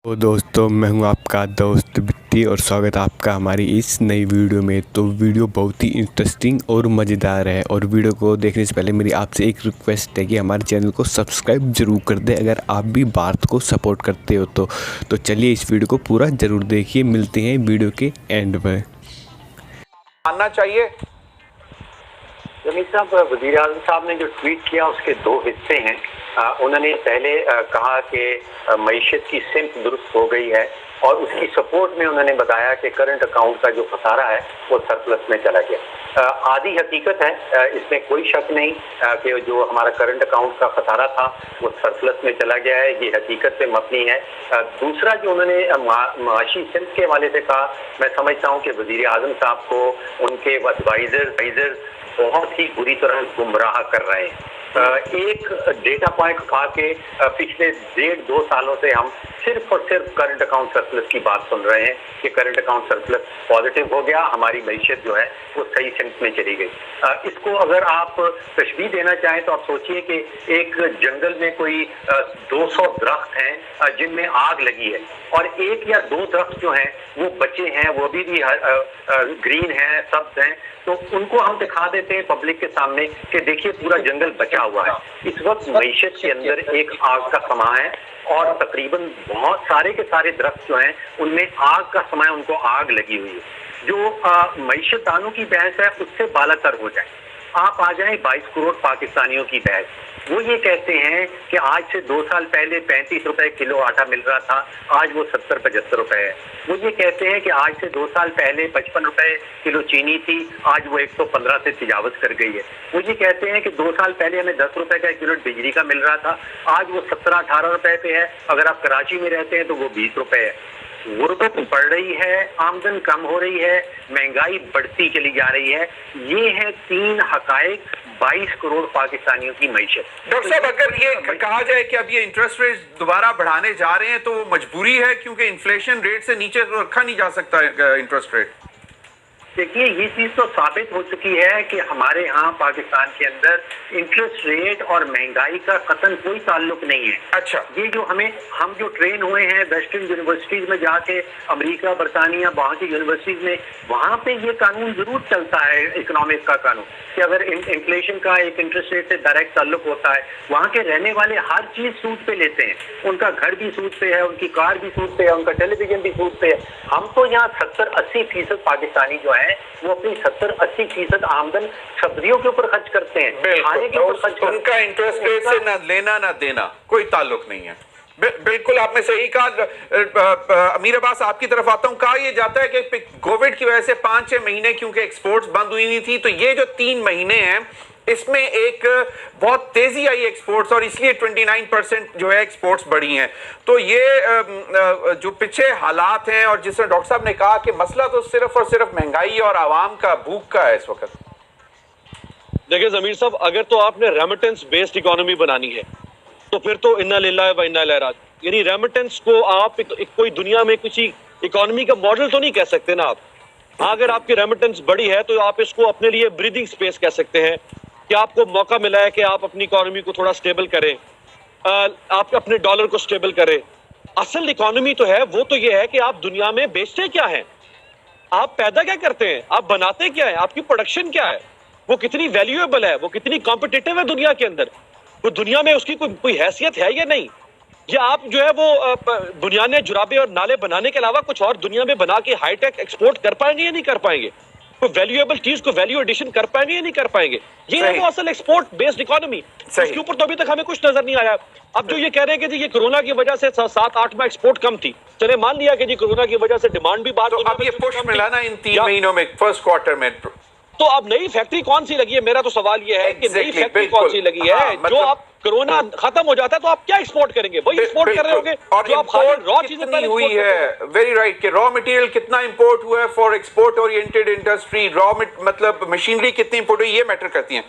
तो दोस्तों मैं हूं आपका दोस्त बिट्टी और स्वागत है आपका हमारी इस नई वीडियो में। तो वीडियो बहुत ही इंटरेस्टिंग और मज़ेदार है और वीडियो को देखने से पहले मेरी आपसे एक रिक्वेस्ट है कि हमारे चैनल को सब्सक्राइब जरूर कर दें अगर आप भी भारत को सपोर्ट करते हो तो चलिए इस वीडियो को पूरा ज़रूर देखिए। मिलते हैं वीडियो के एंड में। मानना चाहिए जमीर साहब, वज़ीर आज़म साहब ने जो ट्वीट किया उसके दो हिस्से हैं। उन्होंने पहले कहा कि मईशत की सिमत दुरुस्त हो गई है और उसकी सपोर्ट में उन्होंने बताया कि करंट अकाउंट का जो खसारा है वो सरप्लस में चला गया। आधी हकीकत है, इसमें कोई शक नहीं कि जो हमारा करंट अकाउंट का खसारा था वो सरप्लस में चला गया है, ये हकीकत पे मबनी है। दूसरा जो उन्होंने माशी सिमत के हवाले से कहा, मैं समझता हूँ कि वज़ीर आज़म साहब को उनके एडवाइज़र बहुत ही बुरी तरह गुमराह कर रहे हैं। एक डेटा पॉइंट उठा के पिछले 1.5-2 सालों से हम सिर्फ और सिर्फ करंट अकाउंट सरप्लस की बात सुन रहे हैं कि करंट अकाउंट सरप्लस पॉजिटिव हो गया, हमारी मईशत जो है वो सही सिमत में चली गई। इसको अगर आप तशबीह देना चाहें तो आप सोचिए कि एक जंगल में कोई 200 दरख्त हैं जिनमें आग लगी है और 1 या 2 दरख्त जो हैं वो बचे हैं, वो अभी भी ग्रीन हैं, सब्ज हैं, तो उनको हम दिखा देते हैं पब्लिक के सामने कि देखिए पूरा जंगल बचा हुआ है। इस वक्त मईशत के अंदर एक आग का समा है और तकरीबन बहुत सारे के सारे दरख्त जो हैं उनमें आग का समा है, उनको आग लगी हुई है। जो मईशत दानों की बहस है उससे बालातर हो जाए। आप आ जाएं 22 करोड़ पाकिस्तानियों की बहस, वो ये कहते हैं कि आज से 2 साल पहले 35 रुपए किलो आटा मिल रहा था, आज वो 70-75 रुपए है। वो ये कहते हैं कि आज से 2 साल पहले 55 रुपए किलो चीनी थी, आज वो 115 से तजावज कर गई है। वो ये कहते हैं कि 2 साल पहले हमें 10 रुपए का किलो बिजली का मिल रहा था, आज वो 17-18 रुपए पे है। अगर आप कराची में रहते हैं तो वो 20 रुपए है। गुर्बत बढ़ रही है, आमदन कम हो रही है, महंगाई बढ़ती चली जा रही है। ये है 3 हकायक 22 करोड़ पाकिस्तानियों की मईशत। डॉक्टर साहब, अगर ये कहा जाए कि अब ये इंटरेस्ट रेट दोबारा बढ़ाने जा रहे हैं तो वो मजबूरी है क्योंकि इन्फ्लेशन रेट से नीचे तो रखा नहीं जा सकता इंटरेस्ट रेट। देखिए, ये चीज तो साबित हो चुकी है कि हमारे यहाँ पाकिस्तान के अंदर इंटरेस्ट रेट और महंगाई का कतन कोई ताल्लुक नहीं है। अच्छा, ये जो हम जो ट्रेन हुए हैं वेस्टर्न यूनिवर्सिटीज में जाके, अमेरिका, बरतानिया, वहाँ की यूनिवर्सिटीज में, वहाँ पे ये कानून जरूर चलता है, इकोनॉमिक्स का कानून, कि अगर इन्फ्लेशन का एक इंटरेस्ट रेट से डायरेक्ट ताल्लुक होता है, वहाँ के रहने वाले हर चीज सूद पे लेते हैं। उनका घर भी सूद पे है, उनकी कार भी सूद पे है, उनका टेलीविजन भी सूद पे है। हम तो यहाँ 70-80% पाकिस्तानी जो है वो अपनी 70-80% आमदन सब्जियों के ऊपर खर्च करते हैं, खाने के ऊपर खर्च करते हैं। उनका इंटरेस्ट रेट से ना लेना ना देना कोई ताल्लुक नहीं है। बिल्कुल आपने सही कहा। अमीर अब्बास, आपकी तरफ आता हूं। कहा यह जाता है कि कोविड की वजह से 5-6 महीने क्योंकि एक्सपोर्ट्स बंद हुई नहीं थी, तो ये जो 3 महीने हैं इसमें एक बहुत तेजी आई एक्सपोर्ट्स और इसलिए 29% जो है एक्सपोर्ट्स बढ़ी हैं। तो ये जो पीछे हालात हैं और जिस तरह डॉक्टर साहब ने कहा कि मसला तो सिर्फ और सिर्फ महंगाई और आवाम का भूख का है इस वक्त। देखिए जमीर साहब, अगर तो आपने रेमिटेंस बेस्ड इकोनॉमी बनानी है तो फिर तो इन्ना लिल्लाह व इन्ना इलैहि राजिऊन, यानी रेमिटेंस को आप कोई दुनिया में किसी इकोनॉमी का मॉडल तो नहीं कह सकते ना आप। हाँ, अगर आपकी रेमिटेंस बड़ी है तो आप इसको अपने लिए ब्रीदिंग स्पेस कह सकते हैं कि आपको मौका मिला है कि आप अपनी इकोनॉमी को थोड़ा स्टेबल करें, आप अपने डॉलर को स्टेबल करें। असल इकोनॉमी तो है, वो तो ये है कि आप दुनिया में बेचते क्या हैं, आप पैदा क्या करते हैं, आप बनाते क्या है, आपकी प्रोडक्शन क्या है, वो कितनी वैल्यूएबल है, वो कितनी कॉम्पिटिटिव है दुनिया के अंदर, वो दुनिया में उसकी कोई हैसियत है या नहीं। या आप जो है वो बुनियादें, जुराबे और नाले बनाने के अलावा कुछ और दुनिया में बना के हाईटेक एक्सपोर्ट कर पाएंगे या नहीं कर पाएंगे, कोई वैल्यूएबल चीज को वैल्यू एडिशन कर पाएंगे या नहीं कर पाएंगे। ये है वो असल एक्सपोर्ट बेस्ड इकोनॉमी। उसके ऊपर तो अभी तक हमें कुछ नजर नहीं आया। अब जो ये कह रहे हैं कि जी ये कोरोना की वजह से 7-8 माह एक्सपोर्ट कम थी, चले मान लिया कि जी कोरोना की वजह से डिमांड भी बात, तो अब ये पुश मिला ना इन 3 महीनों में, फर्स्ट क्वार्टर में, तो अब नई फैक्ट्री कौन सी लगी है? मेरा तो सवाल ये है कि नई फैक्ट्री कौन सी लगी है? जो आप कोरोना खत्म हो जाता है तो आप क्या एक्सपोर्ट करेंगे? वही एक्सपोर्ट कर रहे होंगे और जो आप रॉ चीजें हुई है। वेरी राइट, कि रॉ मटेरियल कितना इंपोर्ट हुआ है फॉर एक्सपोर्ट ओरिएंटेड इंडस्ट्री, मतलब मशीनरी कितनी इंपोर्ट हुई, ये मैटर करती है।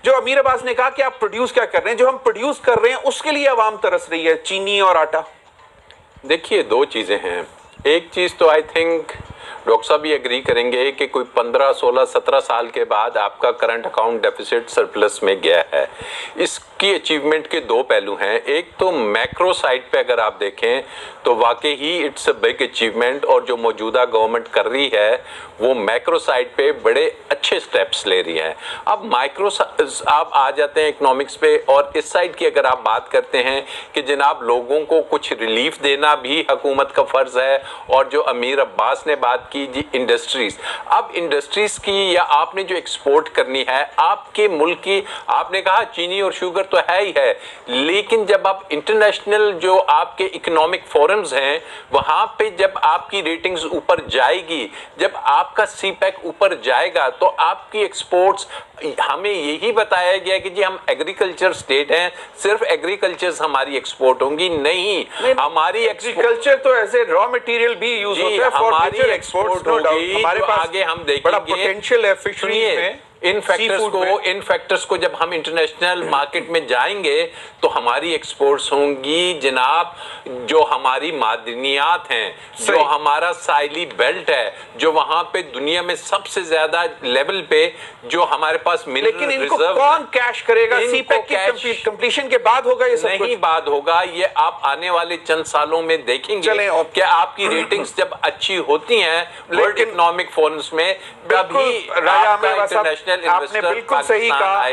जो अमीर अब्बास ने कहा कि आप प्रोड्यूस क्या कर रहे हैं, जो हम प्रोड्यूस कर रहे हैं उसके लिए आवाम तरस रही है, चीनी और आटा। देखिए, 2 चीज़ें हैं। एक चीज़ तो आई थिंक डॉक्टर साहब भी एग्री करेंगे कि कोई 15, 16, 17 साल के बाद आपका करंट अकाउंट डेफिसिट सरप्लस में गया है। इस की अचीवमेंट के दो पहलू हैं। एक तो मैक्रो साइड पे अगर आप देखें तो वाकई ही इट्स अ बिग अचीवमेंट, और जो मौजूदा गवर्नमेंट कर रही है वो मैक्रो साइड पे बड़े अच्छे स्टेप्स ले रही है। अब माइक्रो आप आ जाते हैं इकोनॉमिक्स पे, और इस साइड की अगर आप बात करते हैं कि जनाब लोगों को कुछ रिलीफ देना भी हुकूमत का फर्ज है, और जो अमीर अब्बास ने बात की जी इंडस्ट्रीज, अब इंडस्ट्रीज की या आपने जो एक्सपोर्ट करनी है आपके मुल्क की, आपने कहा चीनी और शुगर तो है ही है, लेकिन जब आप इंटरनेशनल जो आपके इकोनॉमिक फोरम्स हैं वहां पे जब आपकी रेटिंग्स ऊपर जाएगी, जब आपका सीपैक ऊपर जाएगा, तो आपकी एक्सपोर्ट्स, हमें यही बताया गया कि जी हम एग्रीकल्चर स्टेट हैं, सिर्फ एग्रीकल्चर हमारी एक्सपोर्ट होंगी, नहीं हमारी एग्रीकल्चर तो एज ए रॉ मटेरियल भी यूज होता है फॉर हमारी एक्सपोर्ट होगी। हमारे तो पास आगे हम देखेंगे बड़ा पोटेंशियल है फिशरीज में। इन फैक्टर्स को जब हम इंटरनेशनल मार्केट में जाएंगे तो हमारी एक्सपोर्ट्स होंगी जनाब, जो हमारी मादनियात हैं, जो हमारा साइली बेल्ट है, जो वहां पे दुनिया में सबसे ज्यादा लेवल पे जो हमारे पास मिनरल रिजर्व। लेकिन इनको कौन कैश करेगा? सीपैक की कंप्लीशन के बाद होगा ये सब? नहीं बाद होगा, ये आप आने वाले चंद सालों में देखेंगे कि आपकी रेटिंग्स जब अच्छी होती हैं वर्ल्ड इकोनॉमिक फोरम्स में, तभी आपका इंटरनेशनल आपने बिल्कुल सही कहा।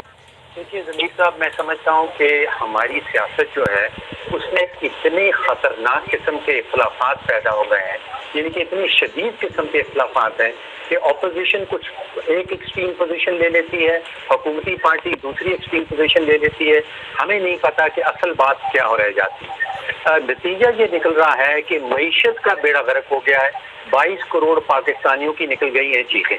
देखिए ज़मीर साहब, मैं समझता हूँ कि हमारी सियासत जो है उसमें इतने खतरनाक किस्म के इख्लाफात पैदा हो गए हैं, यानी कि इतनी शदीद किस्म के इख्लाफात हैं कि ऑपोजिशन कुछ एक एक्सट्रीम पोजीशन ले लेती है, हुकूमती पार्टी दूसरी एक्सट्रीम पोजीशन ले लेती है, हमें नहीं पता कि असल बात क्या हो रह जाती है। नतीजा ये निकल रहा है कि मईशत का बेड़ा गर्क हो गया है। 22 करोड़ पाकिस्तानियों की निकल गई हैं चीखें।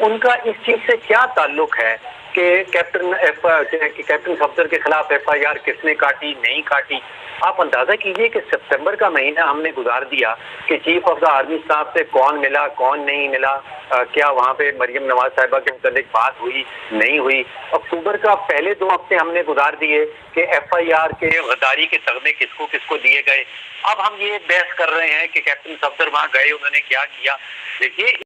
उनका इस चीज से क्या ताल्लुक है कि कैप्टन सफदर के खिलाफ FIR किसने काटी, नहीं काटी? आप अंदाजा कीजिए कि सितंबर का महीना हमने गुजार दिया कि चीफ ऑफ द आर्मी साहब से कौन मिला, कौन नहीं मिला, क्या वहाँ पे मरियम नवाज साहिबा के मुतालिक बात हुई, नहीं हुई। अक्टूबर का पहले 2 हफ्ते हमने गुजार दिए कि FIR के गद्दारी के तगमे किसको किसको दिए गए। अब हम ये बहस कर रहे हैं कि कैप्टन सफदर वहाँ गए, उन्होंने क्या किया। देखिए